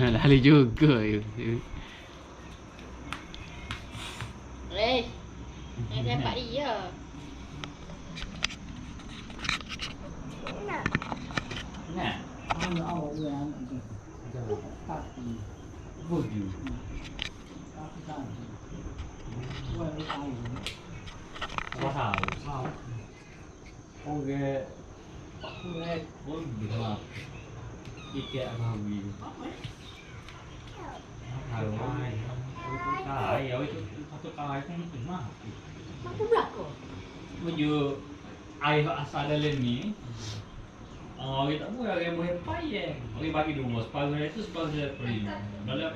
Lali juga ya. Yang tempat dia. Nah, Ano awal dia anak tu. Kaki. baju. Kaki kan. Gua lu tahu. Wow. Oke. Oke, pun bisa. Ike bawi. Kalau mai, itu kai, ya itu satu kai kan itu mah. Mampu belakang. Baju air asal dalam ni. Oh, kita boleh yang boleh payah. Boleh bagi dua, sepuluh itu sepuluh prima. Dalam